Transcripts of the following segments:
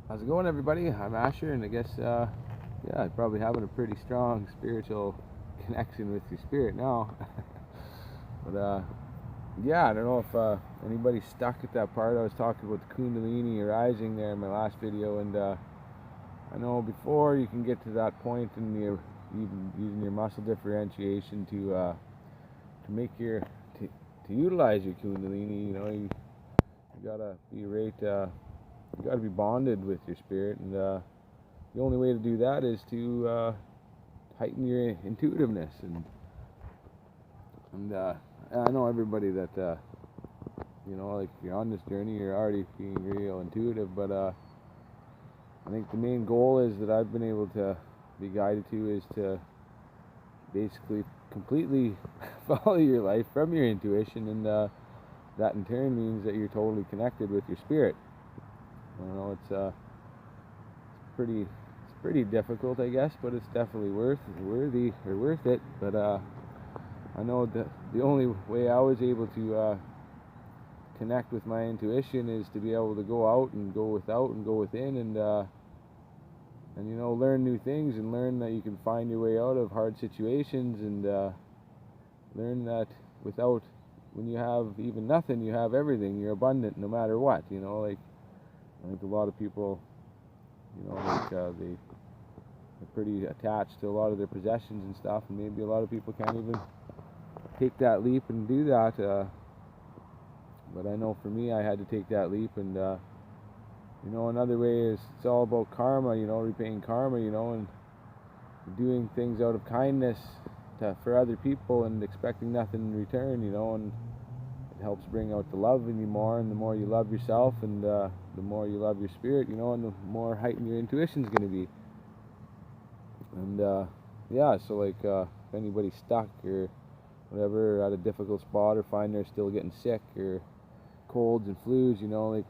How's it going, everybody? I'm Asher, and I guess, probably having a pretty strong spiritual connection with your spirit now. but, I don't know if anybody's stuck at that part. I was talking about the Kundalini arising there in my last video, and I know before you can get to that point in your even using your muscle differentiation to make to utilize your Kundalini. You gotta be right. You gotta be bonded with your spirit, and the only way to do that is to heighten your intuitiveness. And I know everybody that like if you're on this journey, you're already being real intuitive. But I think the main goal is that I've been able to be guided to is to basically completely follow your life from your intuition, and that in turn means that you're totally connected with your spirit. It's pretty difficult, I guess, but it's definitely worth it. But I know that the only way I was able to connect with my intuition is to be able to go out and go without and go within, and learn new things, and learn that you can find your way out of hard situations, and learn that when you have even nothing, you have everything. You're abundant no matter what. I think a lot of people, they're pretty attached to a lot of their possessions and stuff, and maybe a lot of people can't even take that leap and do that. But I know for me, I had to take that leap, and another way is it's all about karma. Repaying karma. And doing things out of kindness for other people and expecting nothing in return. And it helps bring out the love in you more, and the more you love yourself, and the more you love your spirit, and the more heightened your intuition's going to be. And so if anybody's stuck or whatever, at a difficult spot, or find they're still getting sick, or colds and flus,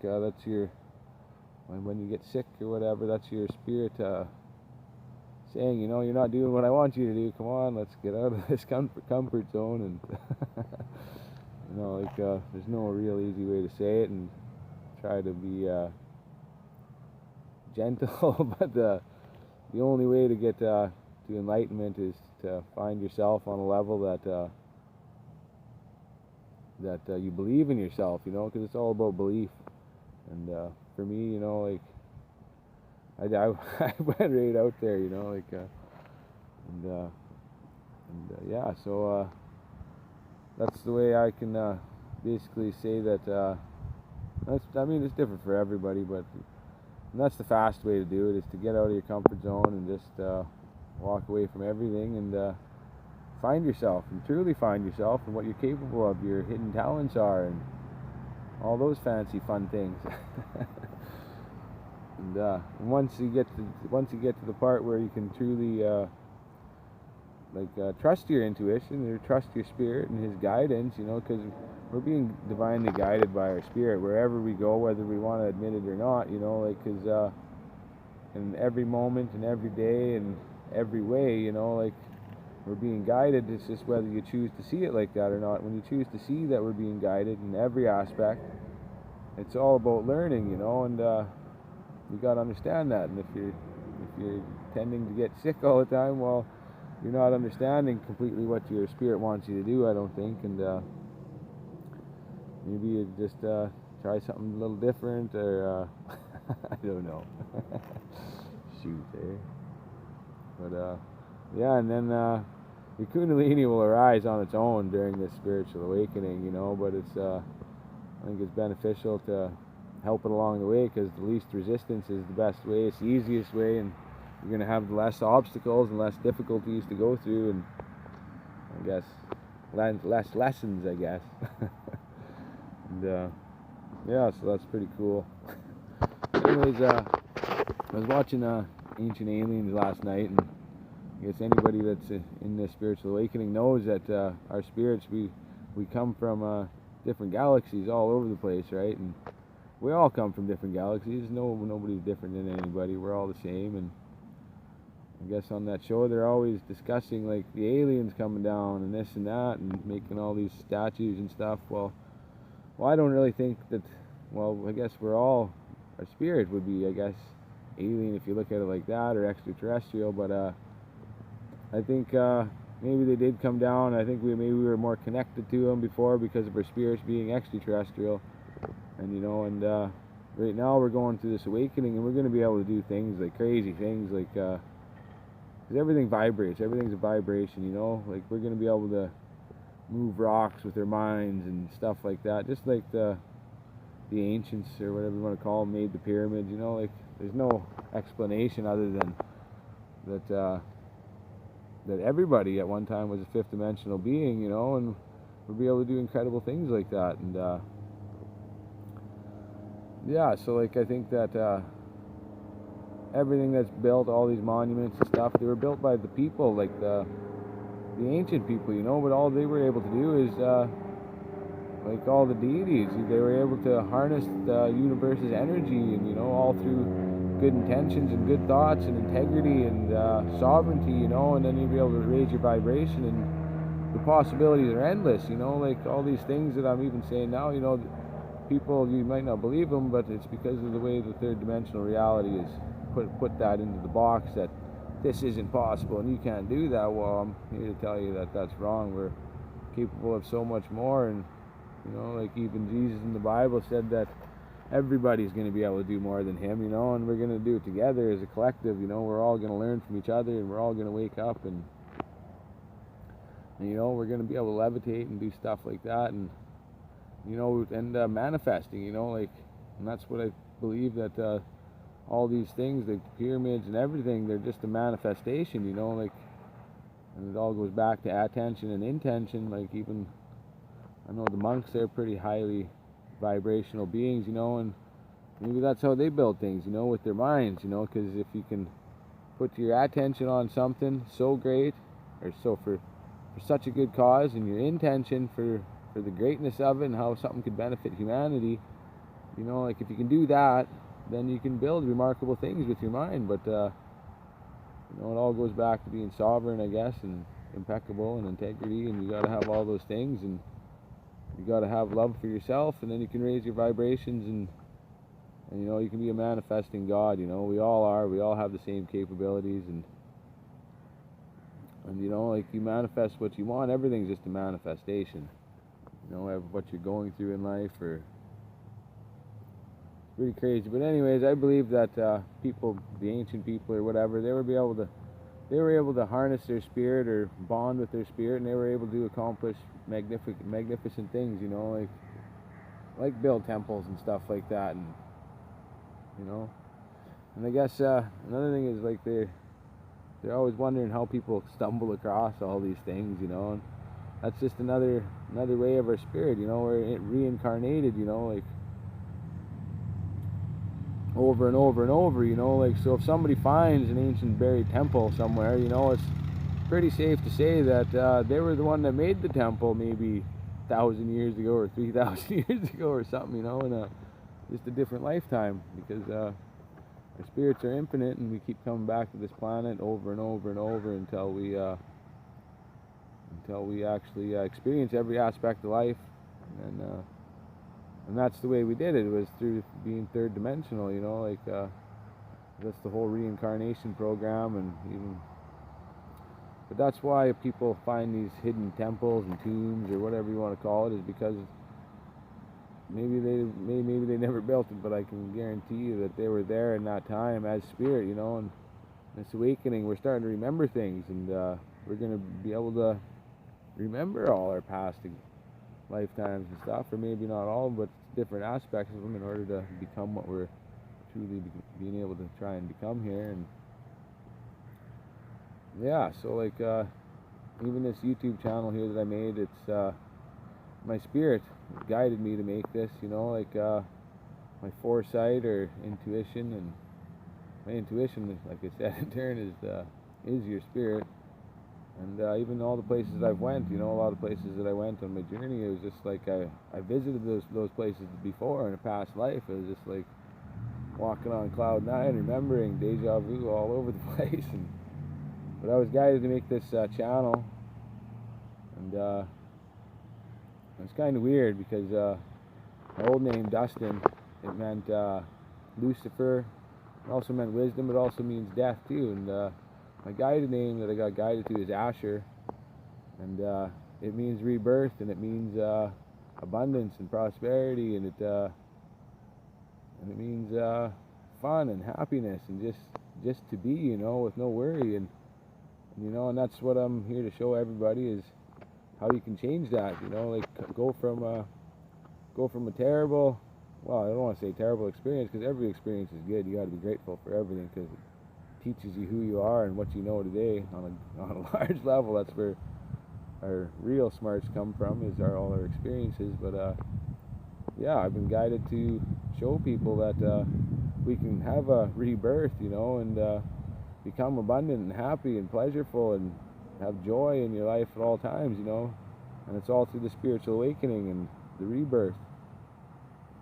that's your, when you get sick or whatever, that's your spirit saying, you're not doing what I want you to do. Come on, let's get out of this comfort zone. And there's no real easy way to say it, and try to be gentle. But the only way to get to enlightenment is to find yourself on a level that you believe in yourself, because it's all about belief. And for me, I went right out there, so that's the way I can basically say that. It's different for everybody, but that's the fast way to do it, is to get out of your comfort zone and just walk away from everything, and find yourself, and truly find yourself, and what you're capable of, your hidden talents are, and all those fancy fun things. And once you get to the part where you can truly trust your intuition, or trust your spirit and his guidance, because we're being divinely guided by our spirit wherever we go, whether we want to admit it or not, because in every moment and every day and every way, we're being guided. It's just whether you choose to see it like that or not. When you choose to see that we're being guided in every aspect, it's all about learning, and you got to understand that. And if you're tending to get sick all the time, well, you're not understanding completely what your spirit wants you to do, I don't think. And maybe you just try something a little different, or I don't know. Shoot, eh? But and then your Kundalini will arise on its own during this spiritual awakening, but it's I think it's beneficial to help it along the way, because the least resistance is the best way. It's the easiest way, and you're going to have less obstacles and less difficulties to go through, and I guess less lessons, I guess. And so that's pretty cool. Anyways, I was watching Ancient Aliens last night, and I guess anybody that's in this spiritual awakening knows that our spirits, we come from different galaxies all over the place, right? And we all come from different galaxies. Nobody's different than anybody. We're all the same. And I guess on that show, they're always discussing like the aliens coming down and this and that, and making all these statues and stuff. Well, I don't really think that. Well, I guess our spirit would be, I guess, alien if you look at it like that, or extraterrestrial. But I think maybe they did come down. I think maybe we were more connected to them before because of our spirits being extraterrestrial, and right now we're going through this awakening, and we're going to be able to do things like crazy things, like 'cause everything vibrates. Everything's a vibration, like we're going to be able to move rocks with their minds and stuff like that, just like the ancients, or whatever you want to call them, made the pyramids. Like there's no explanation other than that everybody at one time was a fifth dimensional being, and we'll be able to do incredible things like that. And yeah, so like I think that everything that's built, all these monuments and stuff, they were built by the people, like the ancient people, but all they were able to do is like all the deities, they were able to harness the universe's energy, and all through good intentions and good thoughts and integrity and sovereignty, and then you'll be able to raise your vibration, and the possibilities are endless, like all these things that I'm even saying now, people, you might not believe them, but it's because of the way the third dimensional reality is put that into the box, that this isn't possible and you can't do that. Well, I'm here to tell you that that's wrong. We're capable of so much more, and like even Jesus in the Bible said that everybody's going to be able to do more than him, and we're going to do it together as a collective. We're all going to learn from each other, and we're all going to wake up, and we're going to be able to levitate and do stuff like that, and manifesting, like, and that's what I believe, that all these things, like the pyramids and everything, they're just a manifestation, like, and it all goes back to attention and intention. Like even, I know the monks, they're pretty highly vibrational beings, and maybe that's how they build things, with their minds, because if you can put your attention on something so great, or so for such a good cause, and your intention for the greatness of it and how something could benefit humanity, like if you can do that, then you can build remarkable things with your mind. But it all goes back to being sovereign, I guess, and impeccable and integrity, and you got to have all those things, and you got to have love for yourself, and then you can raise your vibrations, and you can be a manifesting God. We all are. We all have the same capabilities, and like you manifest what you want. Everything's just a manifestation. What you're going through in life, or pretty crazy. But anyways, I believe that people, the ancient people or whatever, they were able to harness their spirit or bond with their spirit, and they were able to accomplish magnificent things, like build temples and stuff like that, and and I guess another thing is, like, they're always wondering how people stumble across all these things, and that's just another way of our spirit, we're reincarnated, like over and over and over, like, so if somebody finds an ancient buried temple somewhere, it's pretty safe to say that they were the one that made the temple maybe 1,000 years ago or 3,000 years ago or something, in just a different lifetime, because our spirits are infinite, and we keep coming back to this planet over and over and over until we actually experience every aspect of life, and that's the way we did it. It was through being third dimensional, like that's the whole reincarnation program, and even. But that's why people find these hidden temples and tombs, or whatever you want to call it, is because maybe they never built it, but I can guarantee you that they were there in that time as spirit, and this awakening, we're starting to remember things, and we're going to be able to remember all our past lifetimes and stuff, or maybe not all, but different aspects of them, in order to become what we're truly being able to try and become here. And yeah, so like even this YouTube channel here that I made, it's my spirit guided me to make this, like my foresight or intuition, and my intuition, like I said, in turn is your spirit. And even all the places I've went, a lot of places that I went on my journey, it was just like I visited those places before in a past life. It was just like walking on cloud nine, remembering, deja vu all over the place. But I was guided to make this channel, and it's kind of weird, because my old name, Dustin, it meant Lucifer, It also meant wisdom. It also means death too. And my guided name that I got guided to is Asher, and it means rebirth, and it means abundance and prosperity, and it means fun and happiness, and just to be, you know, with no worry, and you know, and that's what I'm here to show everybody is how you can change that. You know, like go from a terrible, well, I don't want to say terrible experience, because every experience is good. You got to be grateful for everything, because it teaches you who you are and what you know today on a large level. That's where our real smarts come from, is all our experiences. But yeah, I've been guided to show people that we can have a rebirth, you know, and become abundant and happy and pleasureful and have joy in your life at all times, you know. And it's all through the spiritual awakening and the rebirth.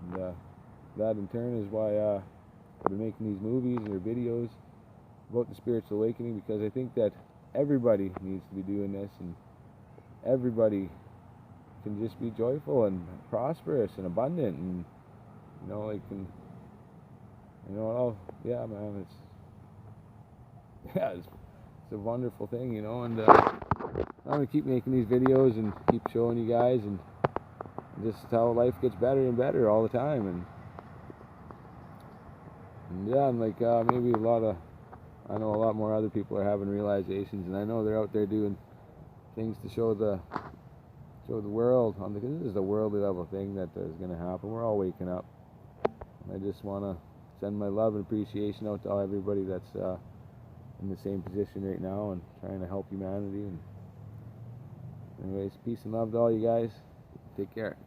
And that in turn is why I've been making these movies or videos about the spiritual awakening, because I think that everybody needs to be doing this, and everybody can just be joyful and prosperous and abundant, and you know, like, and you know, all, yeah, man, it's a wonderful thing, you know. And I'm gonna keep making these videos and keep showing you guys, and just how life gets better and better all the time, and yeah, and like maybe I know a lot more other people are having realizations, and I know they're out there doing things to show the world, because this is a worldly level thing that is going to happen. We're all waking up. I just want to send my love and appreciation out to everybody that's in the same position right now and trying to help humanity. And anyways, peace and love to all you guys. Take care.